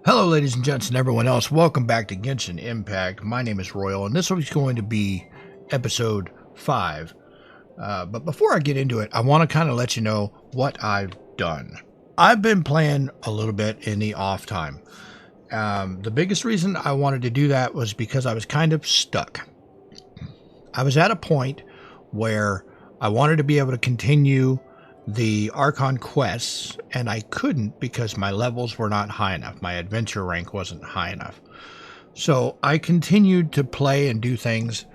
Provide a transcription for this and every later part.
Hello ladies and gents and everyone else, welcome back to Genshin Impact. My name is Royal and this is going to be episode 5. But before I get into it, I want to kind of let you know what I've done. I've been playing a little bit in the off time. The biggest reason I wanted to do that was because I was kind of stuck. I was at a point where I wanted to be able to continue the Archon quests, and I couldn't because my levels were not high enough. My adventure rank wasn't high enough. So I continued to play and do things,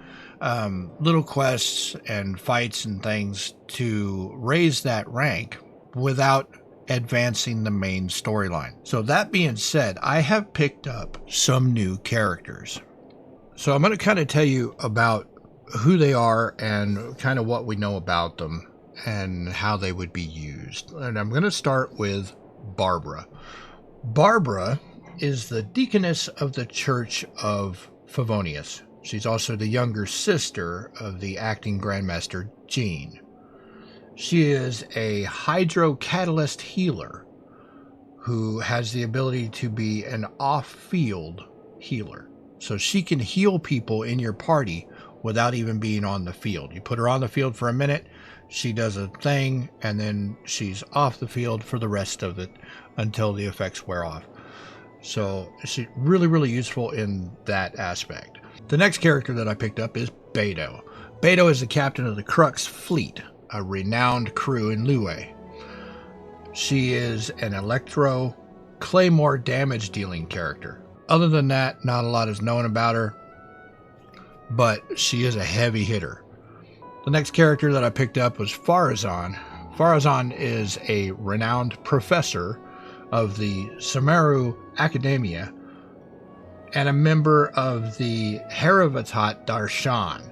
little quests and fights and things to raise that rank without advancing the main storyline. So that being said, I have picked up some new characters. So I'm going to kind of tell you about who they are and kind of what we know about them and how they would be used. And I'm going to start with Barbara. Barbara is the deaconess of the Church of Favonius. She's also the younger sister of the acting Grandmaster Jean. She is a hydrocatalyst healer who has the ability to be an off-field healer. So she can heal people in your party without even being on the field. You put her on the field for a minute, she does a thing, and then she's off the field for the rest of it until the effects wear off. So she's really useful in that aspect. The next character that I picked up is Beidou. Beidou is the captain of the Crux fleet, a renowned crew in Liyue. She is an electro claymore damage dealing character. Other than that, not a lot is known about her, but she is a heavy hitter. The next character that I picked up was Farazan. Farazan is a renowned professor of the Sumeru Academia and a member of the Haravatat Darshan.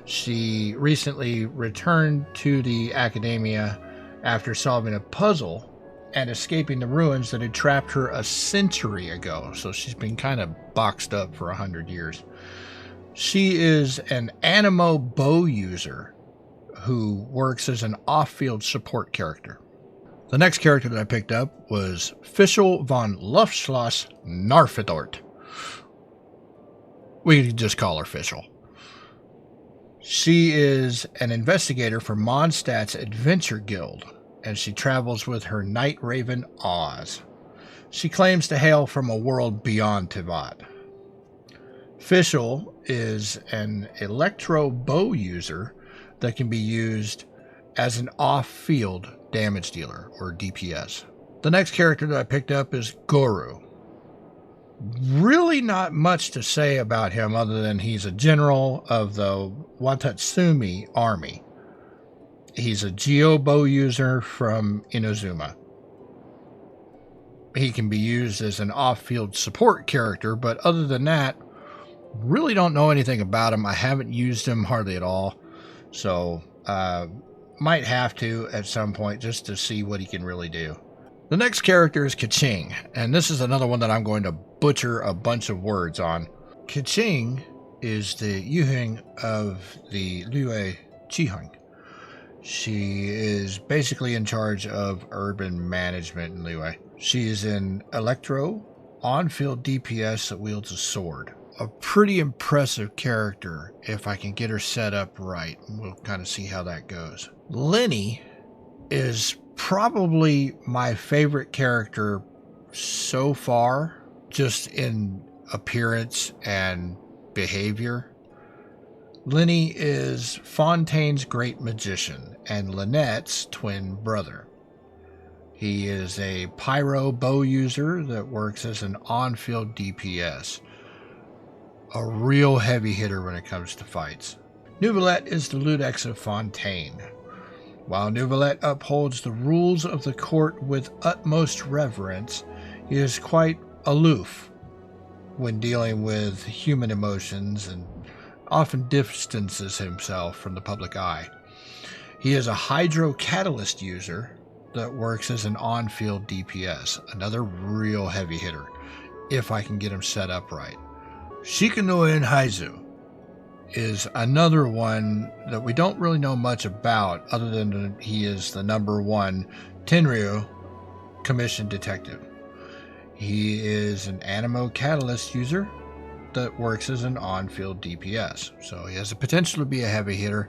She recently returned to the Academia after solving a puzzle and escaping the ruins that had trapped her a century ago. So she's been kind of boxed up for 100 years. She is an Animo bow user who works as an off-field support character. The next character that I picked up was Fischl von Luftschloss Narfidort. We could just call her Fischl. She is an investigator for Mondstadt's Adventure Guild, and she travels with her Night Raven Oz. She claims to hail from a world beyond Tivat. Fischl is an electro bow user that can be used as an off-field damage dealer, or DPS. The next character that I picked up is Guru. Really not much to say about him other than he's a general of the Watatsumi army. He's a Geo bow user from Inazuma. He can be used as an off-field support character, but other than that, really don't know anything about him. I haven't used him hardly at all. So, might have to at some point just to see what he can really do. The next character is Keqing, and this is another one that I'm going to butcher a bunch of words on. Keqing is the Yuheng of the Liyue Qiheng. She is basically in charge of urban management in Liyue. She is an electro on-field DPS that wields a sword. A pretty impressive character if I can get her set up right. We'll kind of see how that goes. Lenny is probably my favorite character so far, just in appearance and behavior. Lenny is Fontaine's great magician and Lynette's twin brother. He is a pyro bow user that works as an on-field DPS. A real heavy hitter when it comes to fights. Neuvillette is the Ludex of Fontaine. While Neuvillette upholds the rules of the court with utmost reverence, he is quite aloof when dealing with human emotions and often distances himself from the public eye. He is a hydrocatalyst user that works as an on-field DPS, another real heavy hitter, if I can get him set up right. Shikanoen Haizu is another one that we don't really know much about other than he is the #1 Tenryu commissioned detective. He is an Animo Catalyst user that works as an on-field DPS. So he has the potential to be a heavy hitter,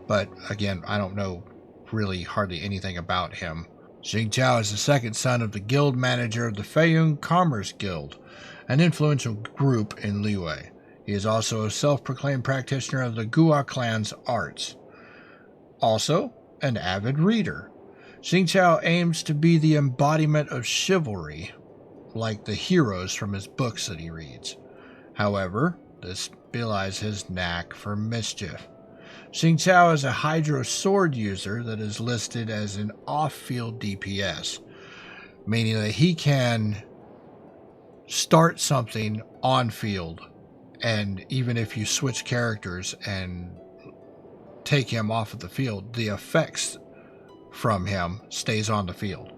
but again, I don't know really hardly anything about him. Xing Chao is the second son of the guild manager of the Feiyun Commerce Guild, an influential group in Liyue. He is also a self-proclaimed practitioner of the Gua clan's arts. Also, an avid reader. Xing Chao aims to be the embodiment of chivalry, like the heroes from his books that he reads. However, this belies his knack for mischief. Xing Chao is a Hydro Sword user that is listed as an off-field DPS, meaning that he can start something on-field, and even if you switch characters and take him off of the field, the effects from him stays on the field.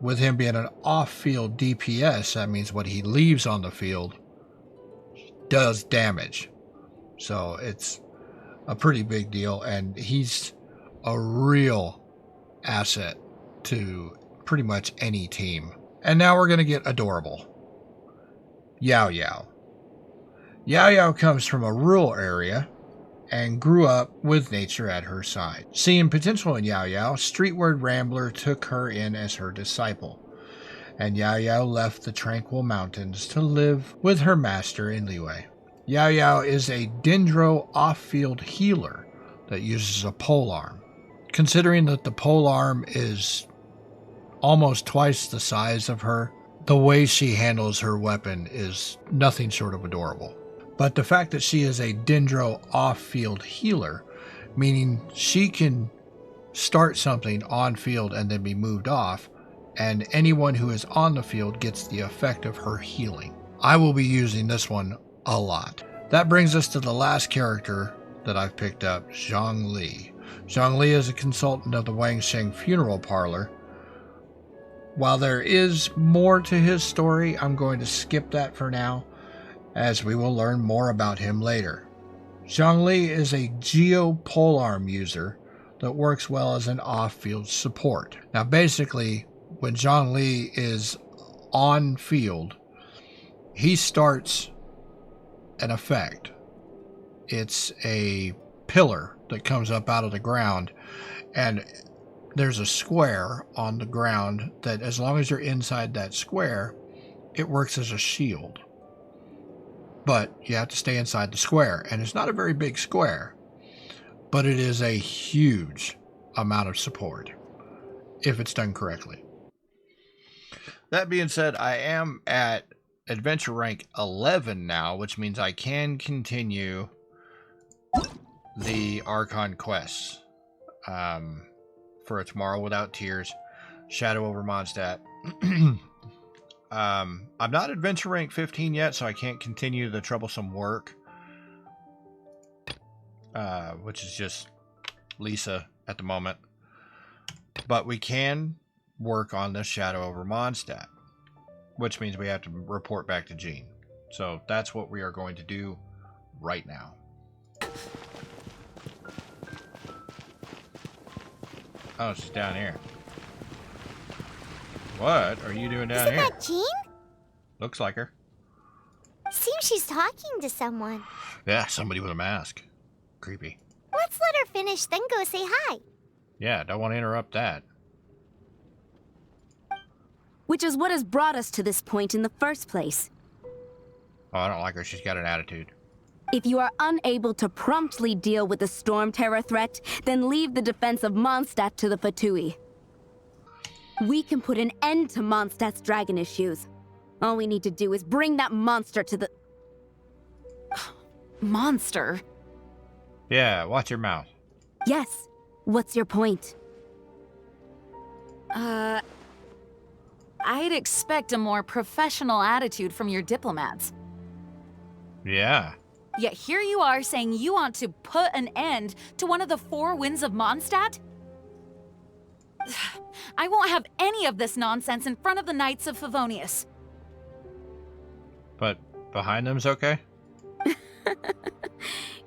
With him being an off-field DPS, that means what he leaves on the field does damage. So it's a pretty big deal, and he's a real asset to pretty much any team. And now we're going to get adorable. Yao Yao. Yao Yao comes from a rural area and grew up with nature at her side. Seeing potential in Yao Yao, Streetward Rambler took her in as her disciple, and Yao Yao left the tranquil mountains to live with her master in Liyue. Yao Yao is a Dendro off-field healer that uses a polearm. Considering that the polearm is almost twice the size of her, the way she handles her weapon is nothing short of adorable. But the fact that she is a Dendro off-field healer, meaning she can start something on-field and then be moved off, and anyone who is on the field gets the effect of her healing. I will be using this one a lot. That brings us to the last character that I've picked up, Zhang Li. Zhang Li is a consultant of the Wangsheng Funeral Parlor. While there is more to his story, I'm going to skip that for now, as we will learn more about him later. Zhang Li is a Geo polearm user that works well as an off-field support. Now basically, when Zhang Li is on field, he starts an effect. It's a pillar that comes up out of the ground, and there's a square on the ground that as long as you're inside that square, it works as a shield. But you have to stay inside the square, and it's not a very big square, but it is a huge amount of support if it's done correctly. That being said, I am at adventure rank 11 now, which means I can continue the Archon quests for a Tomorrow Without Tears, Shadow over Mondstadt. I'm not adventure rank 15 yet, so I can't continue the troublesome work, which is just Lisa at the moment. But we can work on the Shadow over Mondstadt, which means we have to report back to Jean. So that's what we are going to do right now. Oh, she's down here. What are you doing down here? Isn't that Jean? Looks like her. Seems she's talking to someone. Yeah, somebody with a mask. Creepy. Let's let her finish, then go say hi. Yeah, don't want to interrupt that. Which is what has brought us to this point in the first place. Oh, I don't like her. She's got an attitude. If you are unable to promptly deal with the storm terror threat, then leave the defense of Mondstadt to the Fatui. We can put an end to Mondstadt's dragon issues. All we need to do is bring that monster to the... Monster? Yeah, watch your mouth. Yes. What's your point? I'd expect a more professional attitude from your diplomats. Yeah. Yet here you are saying you want to put an end to one of the four winds of Mondstadt? I won't have any of this nonsense in front of the Knights of Favonius. But behind them's okay?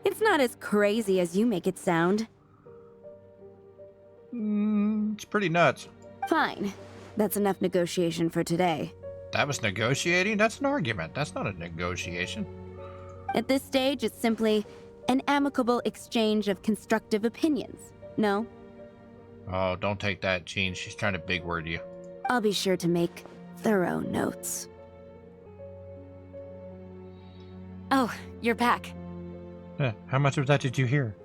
It's not as crazy as you make it sound. It's pretty nuts. Fine. That's enough negotiation for today. That was negotiating? That's an argument. That's not a negotiation. At this stage, it's simply an amicable exchange of constructive opinions. No? Oh, don't take that, Jean. She's trying to big word you. I'll be sure to make thorough notes. Oh, you're back. How much of that did you hear?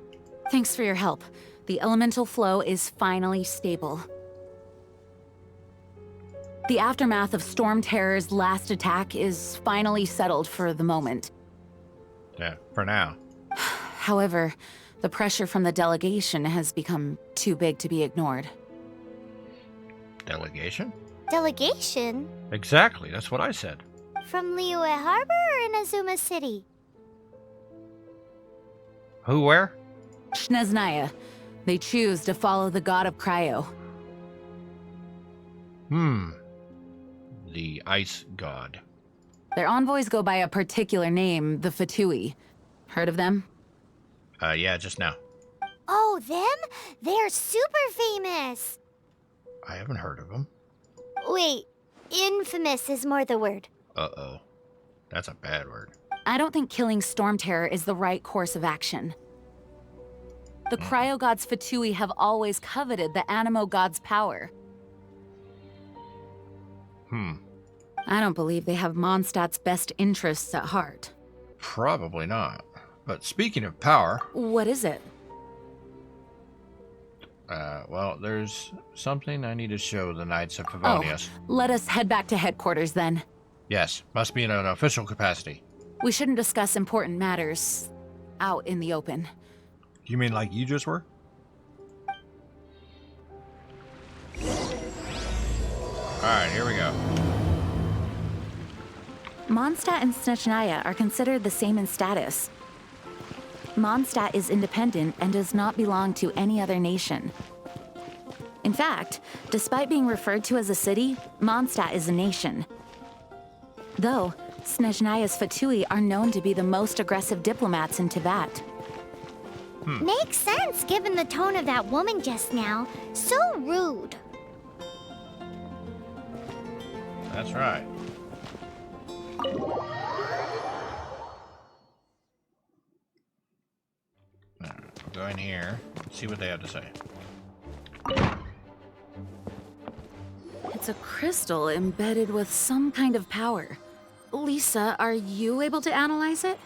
Thanks for your help. The elemental flow is finally stable. The aftermath of Storm Terror's last attack is finally settled for the moment. Yeah, for now. However, the pressure from the delegation has become too big to be ignored. Delegation? Delegation? Exactly, that's what I said. From Liyue Harbor or Inazuma City? Who, where? Sneznaya. They choose to follow the god of Cryo. The ice god. Their envoys go by a particular name, the Fatui. Heard of them? Yeah, just now. Oh, them? They're super famous! I haven't heard of them. Wait, infamous is more the word. Uh-oh. That's a bad word. I don't think killing Storm Terror is the right course of action. The Cryo God's Fatui have always coveted the Animo God's power. I don't believe they have Mondstadt's best interests at heart. Probably not. But speaking of power... What is it? well, there's something I need to show the Knights of Favonius. Let us head back to headquarters then. Yes, must be in an official capacity. We shouldn't discuss important matters out in the open. You mean like you just were? Alright, here we go. Mondstadt and Sneznaya are considered the same in status. Mondstadt is independent and does not belong to any other nation. In fact, despite being referred to as a city, Mondstadt is a nation. Though, Sneznaya's Fatui are known to be the most aggressive diplomats in Teyvat. Makes sense given the tone of that woman just now. So rude. That's right. Alright, we'll go in here and see what they have to say. It's a crystal embedded with some kind of power. Lisa, are you able to analyze it?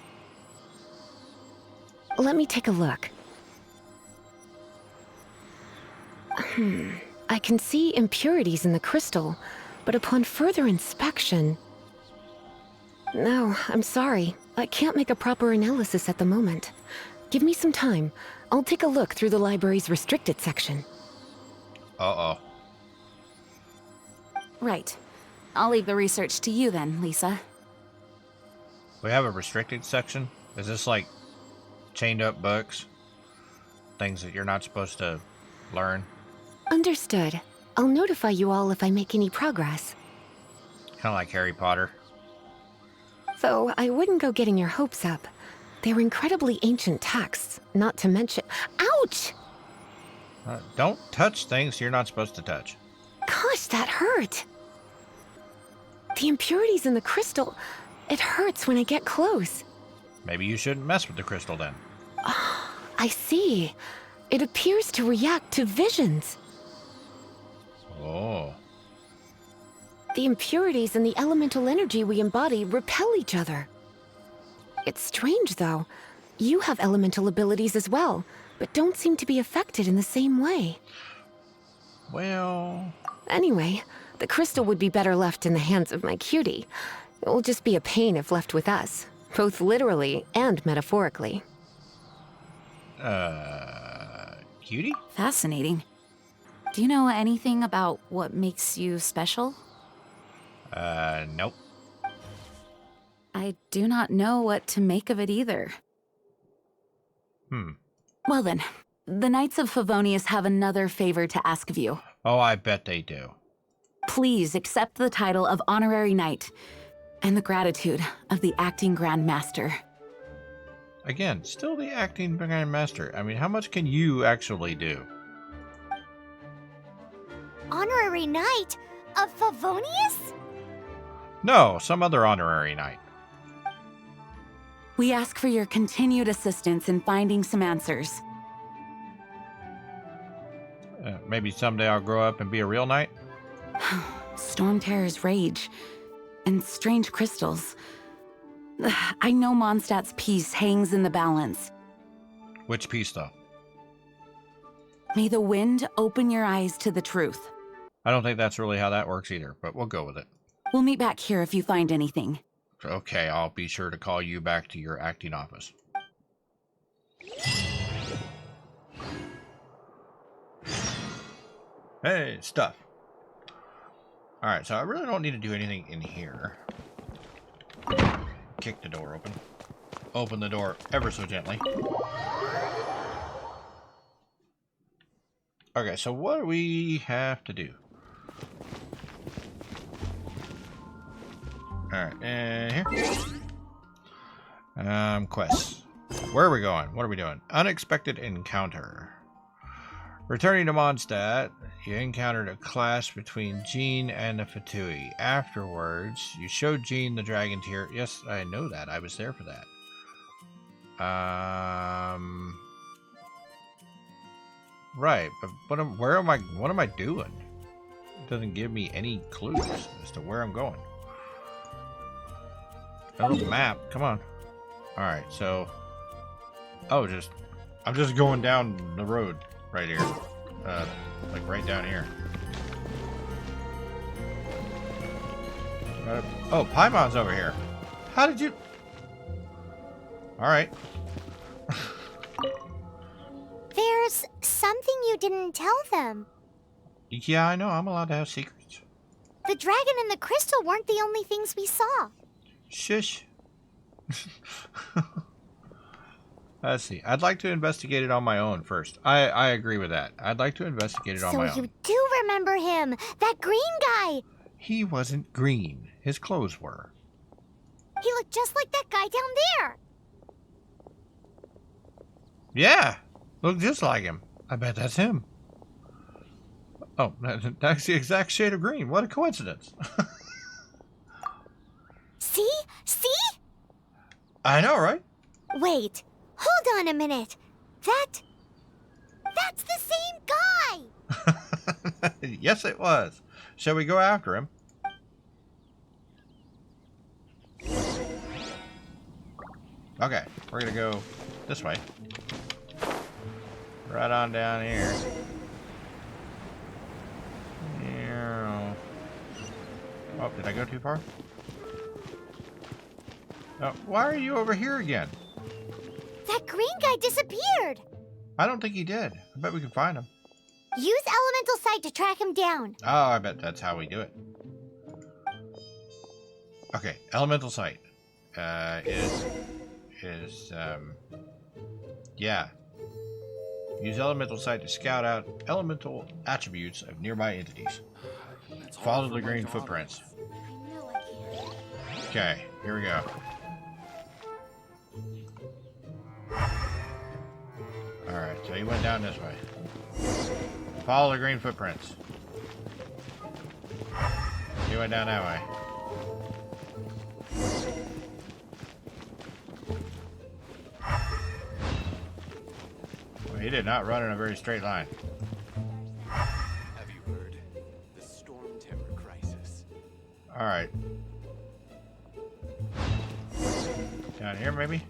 Let me take a look. I can see impurities in the crystal, but upon further inspection... No, I'm sorry. I can't make a proper analysis at the moment. Give me some time. I'll take a look through the library's restricted section. Uh-oh. Right. I'll leave the research to you then, Lisa. We have a restricted section? Is this like chained up books? Things that you're not supposed to learn? Understood. I'll notify you all if I make any progress. Kind of like Harry Potter. Though I wouldn't go getting your hopes up. They're incredibly ancient texts, not to mention... Ouch! Don't touch things you're not supposed to touch. Gosh, that hurt! The impurities in the crystal... It hurts when I get close. Maybe you shouldn't mess with the crystal then. I see. It appears to react to visions. Oh. The impurities and the elemental energy we embody repel each other. It's strange, though. You have elemental abilities as well, but don't seem to be affected in the same way. Well... Anyway, the crystal would be better left in the hands of my cutie. It will just be a pain if left with us, both literally and metaphorically. Cutie? Fascinating. Do you know anything about what makes you special? Nope. I do not know what to make of it either. Well then, the Knights of Favonius have another favor to ask of you. Oh, I bet they do. Please accept the title of Honorary Knight and the gratitude of the Acting Grand Master. Again, still the acting Grand Master. I mean, how much can you actually do? Honorary Knight? Of Favonius? No, some other honorary knight. We ask for your continued assistance in finding some answers. Maybe someday I'll grow up and be a real knight? Storm Terror's rage. And strange crystals. I know Mondstadt's peace hangs in the balance. Which piece, though? May the wind open your eyes to the truth. I don't think that's really how that works either, but we'll go with it. We'll meet back here if you find anything. Okay, I'll be sure to call you back to your acting office. Hey, stuff. Alright, so I really don't need to do anything in here. Kick the door open. Open the door ever so gently. Okay, so what do we have to do? Alright, and here. Quests. Where are we going? What are we doing? Unexpected encounter. Returning to Mondstadt, you encountered a clash between Jean and the Fatui. Afterwards, you showed Jean the dragon tear. Yes, I know that. I was there for that. Right, but what am I doing? It doesn't give me any clues as to where I'm going. A little map, come on. Alright, so I'm just going down the road right here. Like right down here. Oh, Paimon's over here. How did you... Alright. There's something you didn't tell them. Yeah, I know. I'm allowed to have secrets. The dragon and the crystal weren't the only things we saw. Shush. Let's see. I'd like to investigate it on my own first. I agree with that. I'd like to investigate it on my own. So you do remember him, that green guy. He wasn't green. His clothes were. He looked just like that guy down there. Yeah. Looked just like him. I bet that's him. Oh, that's the exact shade of green. What a coincidence. See? See? I know, right? Wait. Hold on a minute. That's the same guy. Yes, it was. Shall we go after him? Okay, we're gonna go this way. Right on down here. Oh, did I go too far? Oh, why are you over here again? That green guy disappeared. I don't think he did. I bet we can find him. Use elemental sight to track him down. Oh, I bet that's how we do it. Okay, elemental sight yeah. Use elemental sight to scout out elemental attributes of nearby entities. Follow the green footprints. Okay, here we go. Alright, so he went down this way. Follow the green footprints. He went down that way. Well, he did not run in a very straight line. Have you heard? The Storm Terror crisis. Alright. Down here, maybe?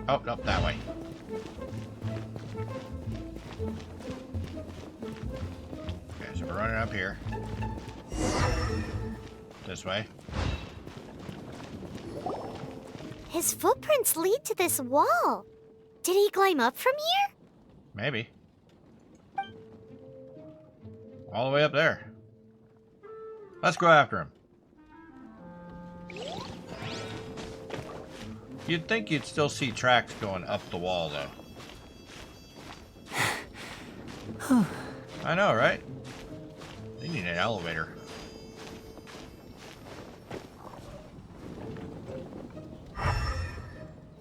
Oh, nope, that way. Okay, so we're running up here. This way. His footprints lead to this wall. Did he climb up from here? Maybe. All the way up there. Let's go after him. You'd think you'd still see tracks going up the wall, though. I know, right? They need an elevator.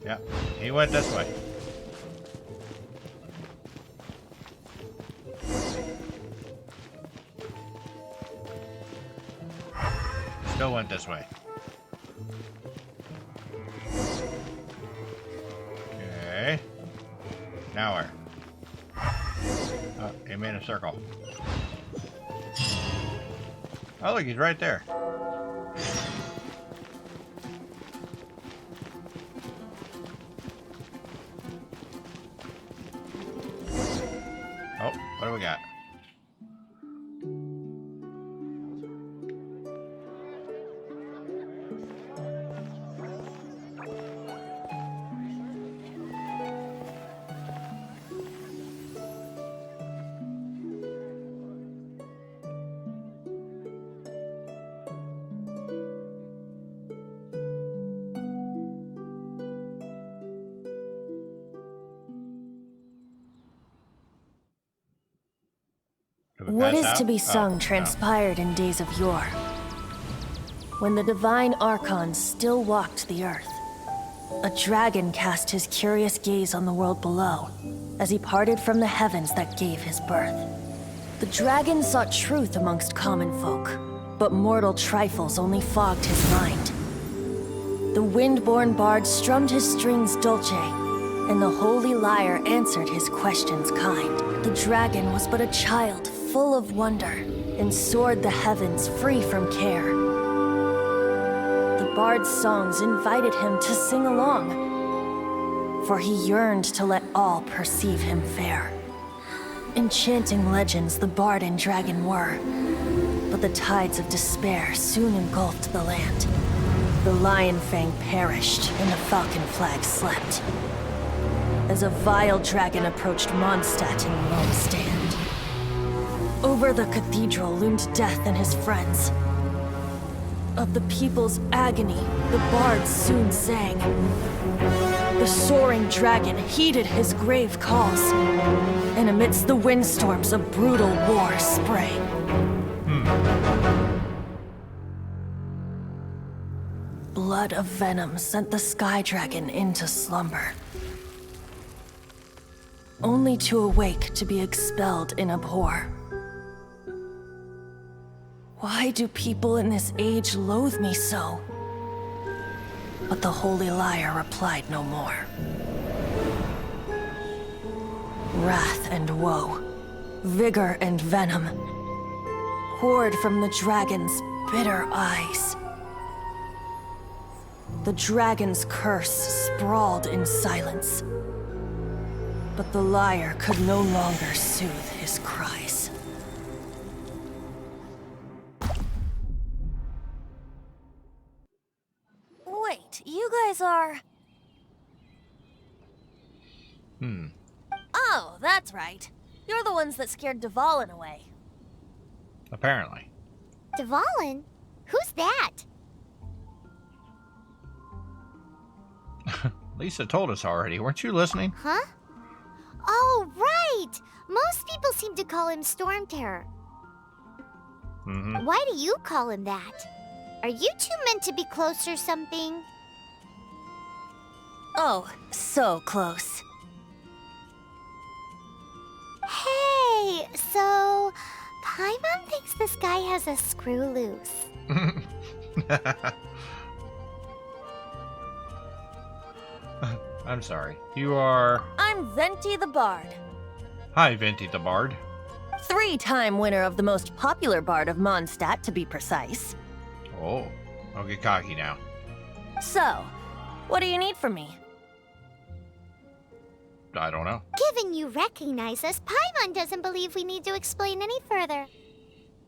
Yeah, he went this way. Still went this way. Okay. Now where? Oh, he made a circle. Oh, look, he's right there. Oh, what do we got? Did we What pass is out? to be Oh, sung no. transpired in days of yore, when the divine archons still walked the earth. A dragon cast his curious gaze on the world below, as he parted from the heavens that gave his birth. The dragon sought truth amongst common folk, but mortal trifles only fogged his mind. The wind-born bard strummed his strings dulce, and the holy lyre answered his questions kind. The dragon was but a child, full of wonder, and soared the heavens free from care. The bard's songs invited him to sing along, for he yearned to let all perceive him fair. Enchanting legends the bard and dragon were, but the tides of despair soon engulfed the land. The lion fang perished, and the falcon flag slept, as a vile dragon approached Mondstadt in lone stand. Over the cathedral loomed death and his friends. Of the people's agony, the bards soon sang. The soaring dragon heeded his grave calls, and amidst the windstorms a brutal war sprang. Blood of venom sent the sky dragon into slumber, only to awake to be expelled in abhor. Why do people in this age loathe me so? But the holy lyre replied no more. Wrath and woe, vigor and venom, poured from the dragon's bitter eyes. The dragon's curse sprawled in silence, but the lyre could no longer soothe his cries. Wait, you guys are... Oh, that's right. You're the ones that scared Dvalin away. Apparently. Dvalin? Who's that? Lisa told us already. Weren't you listening? Huh? Oh, right! Most people seem to call him Storm Terror. Mm-hmm. Why do you call him that? Are you two meant to be close or something? Oh, so close. Hey, so Paimon thinks this guy has a screw loose. I'm sorry. You are... I'm Venti the Bard. Hi, Venti the Bard. 3-time winner of the most popular bard of Mondstadt, to be precise. Oh, I'll get cocky now. So, what do you need from me? I don't know. Given you recognize us, Paimon doesn't believe we need to explain any further.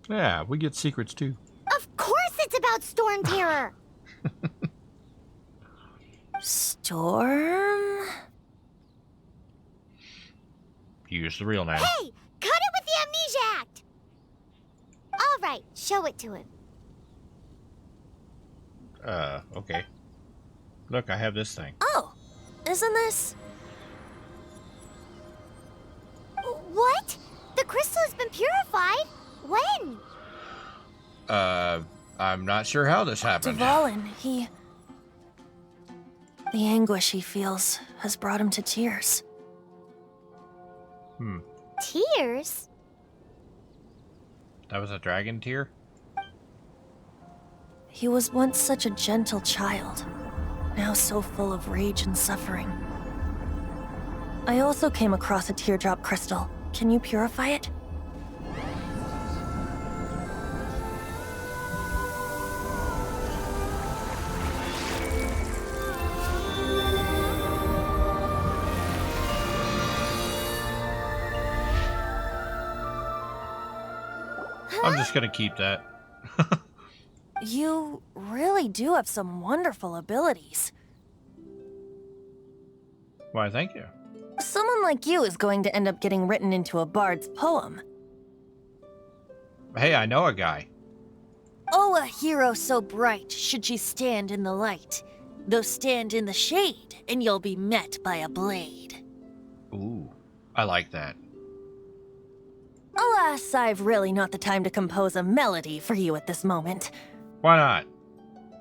Yeah, we get secrets too. Of course it's about Storm Terror! Storm? Use the real name. Hey! Cut it with the Amnesia Act! Alright, show it to him. Okay. Look, I have this thing. Oh, isn't this... What? The crystal has been purified? When? I'm not sure how this happened. Dvalin, he... The anguish he feels has brought him to tears. Tears? That was a dragon tear? He was once such a gentle child, now so full of rage and suffering. I also came across a teardrop crystal. Can you purify it? I'm just gonna keep that. You really do have some wonderful abilities. Why, thank you. Someone like you is going to end up getting written into a bard's poem. Hey, I know a guy. Oh, a hero so bright should she stand in the light. Though stand in the shade, and you'll be met by a blade. Ooh, I like that. Alas, I've really not the time to compose a melody for you at this moment. Why not?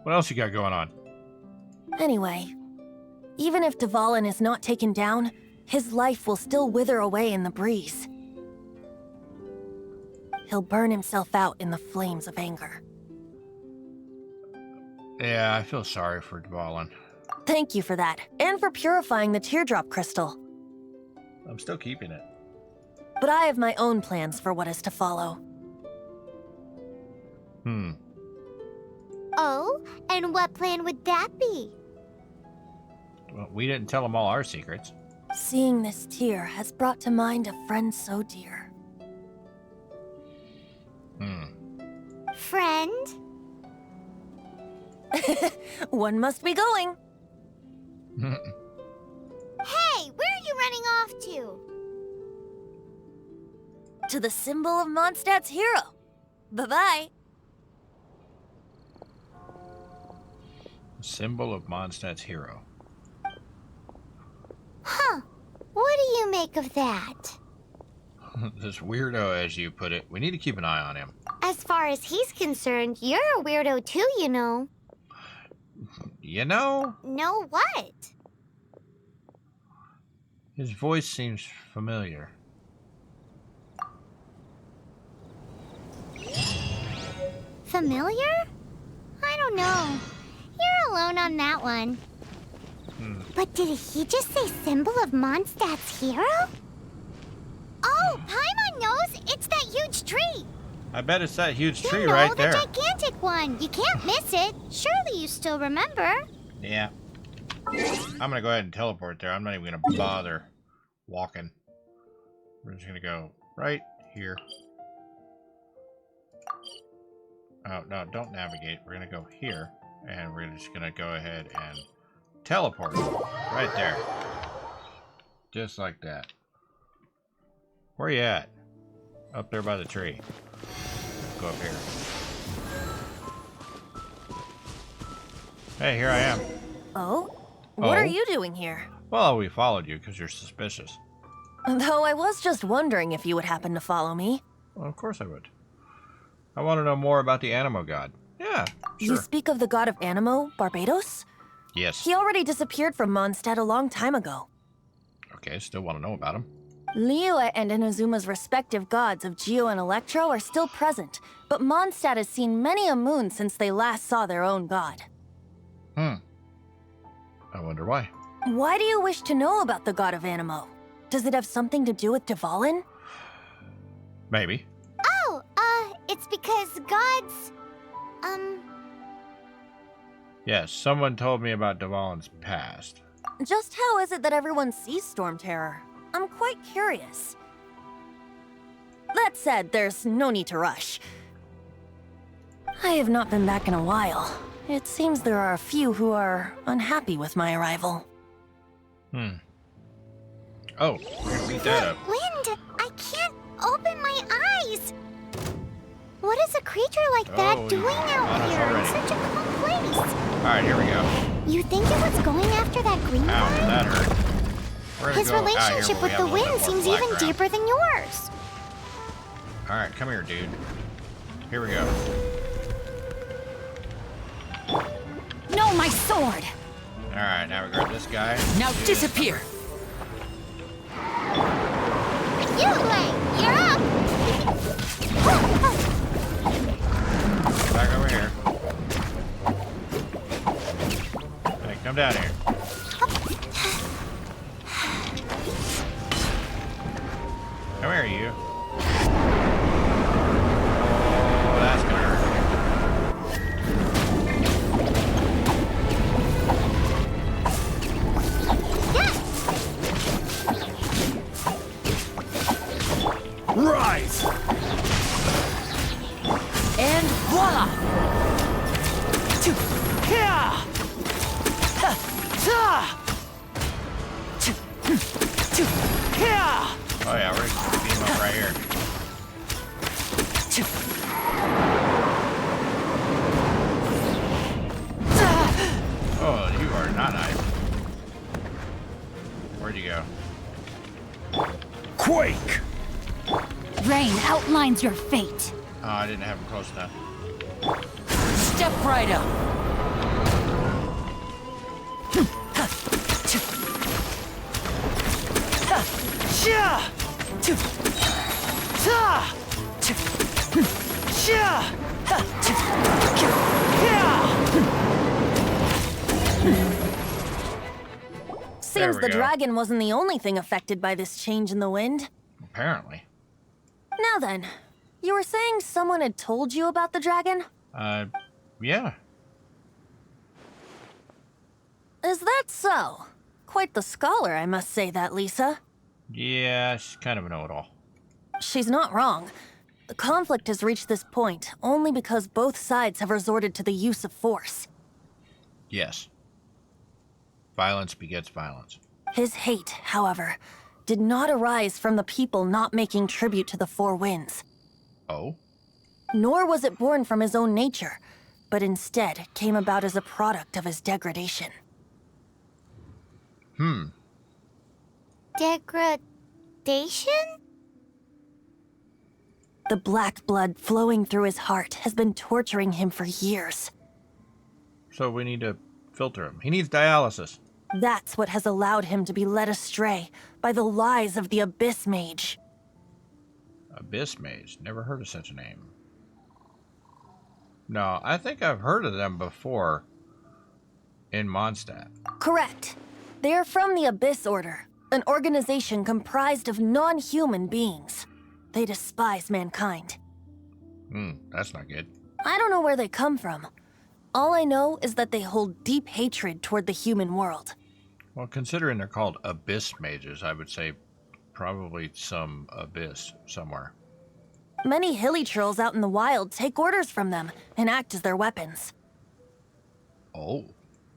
What else you got going on? Anyway, even if Dvalin is not taken down, his life will still wither away in the breeze. He'll burn himself out in the flames of anger. Yeah, I feel sorry for Dvalin. Thank you for that, and for purifying the teardrop crystal. I'm still keeping it. But I have my own plans for what is to follow. Oh, and what plan would that be? Well, we didn't tell him all our secrets. Seeing this tear has brought to mind a friend so dear. Friend? One must be going. Hey, where are you running off to? To the symbol of Mondstadt's hero. Bye-bye. Symbol of Mondstadt's hero. Huh. What do you make of that? This weirdo, as you put it. We need to keep an eye on him. As far as he's concerned, you're a weirdo too, you know. You know? Know what? His voice seems familiar. Familiar? I don't know. You're alone on that one. But did he just say symbol of Mondstadt's hero? Oh, Paimon knows! It's that huge tree! I bet it's that huge tree You know, right there. the gigantic one. You can't miss it. Surely you still remember. Yeah. I'm gonna go ahead and teleport there. I'm not even gonna bother walking. We're just gonna go right here. Oh, no, don't navigate. We're gonna go here. And we're just gonna go ahead and teleport right there. Just like that. Where you at? Up there by the tree. Go up here. Hey, here I am. Oh? What are Oh? you doing here? Well, we followed you because you're suspicious. Though I was just wondering if you would happen to follow me. Well, of course I would. I want to know more about the Animo God. Yeah, You sure. speak of the god of Animo, Barbados? Yes. He already disappeared from Mondstadt a long time ago. Okay, still want to know about him. Liyue and Inazuma's respective gods of Geo and Electro are still present, but Mondstadt has seen many a moon since they last saw their own god. I wonder why. Why do you wish to know about the god of Animo? Does it have something to do with Dvalin? Maybe. Oh, it's because gods, Yes, someone told me about Dvalin's past. Just how is it that everyone sees Storm Terror? I'm quite curious. That said, there's no need to rush. I have not been back in a while. It seems there are a few who are unhappy with my arrival. Oh, we're gonna beat that up. Wind, I can't open my eyes. What is a creature like that Oh, doing on out us here in already. such a calm place? Alright, here we go. You think it was going after that green Ow, one? that hurt. We're gonna His go out here relationship where we with have the a little wind bit more seems flat even ground. deeper than yours. Alright, come here, dude. Here we go. No, my sword! Alright, now we grab this guy. Now disappear! Yulei, you're up! Back over here. Come down here. Come here, you. Oh, that's gonna hurt. Rise! And voila! Oh yeah, we're gonna beat him up right here. Oh, you are not nice. Where'd you go? Quake! Rain outlines your fate. Oh, I didn't have him close enough. Step right up. Seems we the go. dragon wasn't the only thing affected by this change in the wind. Apparently. Now then, you were saying someone had told you about the dragon? Yeah. Is that so? Quite the scholar, I must say that, Lisa. Yeah, she's kind of a know-it-all. She's not wrong. The conflict has reached this point only because both sides have resorted to the use of force. Yes. Violence begets violence. His hate, however, did not arise from the people not making tribute to the Four Winds. Oh? Nor was it born from his own nature, but instead came about as a product of his degradation. Degradation? The black blood flowing through his heart has been torturing him for years. So we need to filter him. He needs dialysis. That's what has allowed him to be led astray by the lies of the Abyss Mage. Abyss Mage. Never heard of such a name. No, I think I've heard of them before in Mondstadt. Correct. They are from the Abyss Order, an organization comprised of non-human beings. They despise mankind. That's not good. I don't know where they come from. All I know is that they hold deep hatred toward the human world. Well, considering they're called Abyss Mages, I would say probably some abyss somewhere. Many hilly trolls out in the wild take orders from them and act as their weapons. Oh.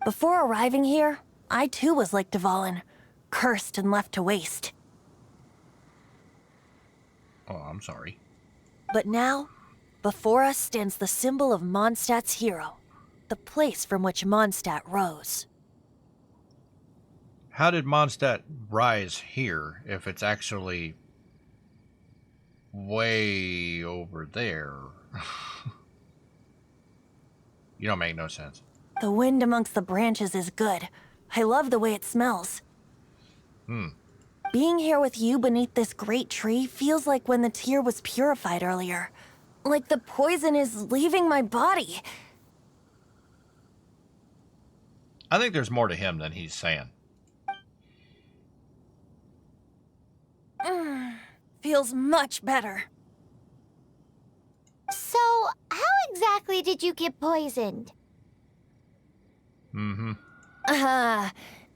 Before arriving here, I too was like Dvalin, cursed and left to waste. Oh, I'm sorry. But now, before us stands the symbol of Mondstadt's hero, the place from which Mondstadt rose. How did Mondstadt rise here if it's actually way over there? You don't make no sense. The wind amongst the branches is good. I love the way it smells. Being here with you beneath this great tree feels like when the tear was purified earlier. Like the poison is leaving my body. I think there's more to him than he's saying. Feels much better. So, how exactly did you get poisoned?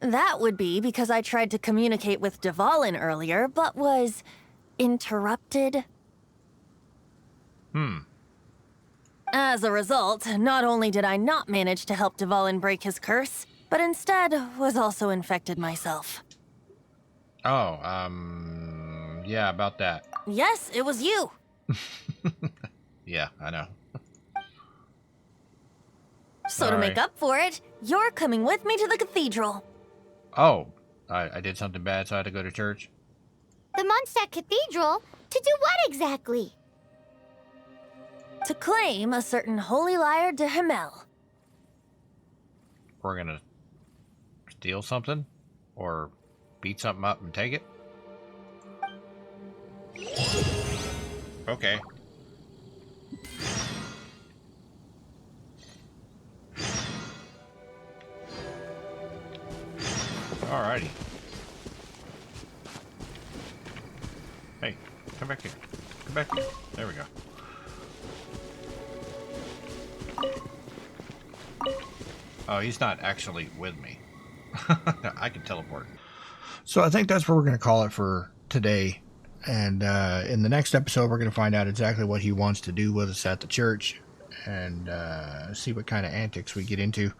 That would be because I tried to communicate with Dvalin earlier, but was interrupted. As a result, not only did I not manage to help Dvalin break his curse, but instead was also infected myself. Oh, yeah, about that. Yes, it was you. Yeah, I know. So All to right. make up for it, you're coming with me to the cathedral. Oh, I did something bad, so I had to go to church? The Mondstadt Cathedral? To do what exactly? To claim a certain holy liar de Himmel. We're gonna steal something? Or beat something up and take it? Okay. Alrighty. Hey, come back here. Come back here. There we go. Oh, he's not actually with me. I can teleport. So I think that's what we're going to call it for today. And in the next episode, we're going to find out exactly what he wants to do with us at the church. And see what kind of antics we get into.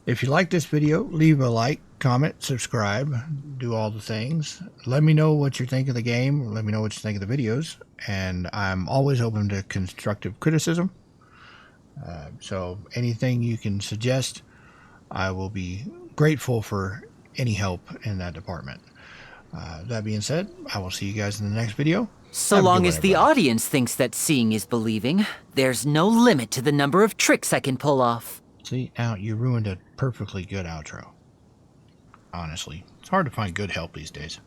If you like this video, leave a like, comment, subscribe, do all the things. Let me know what you think of the game. Let me know what you think of the videos. And I'm always open to constructive criticism. So anything you can suggest, I will be grateful for any help in that department. That being said, I will see you guys in the next video. So long as the audience thinks that seeing is believing, there's no limit to the number of tricks I can pull off. See, now you ruined a perfectly good outro. Honestly, it's hard to find good help these days.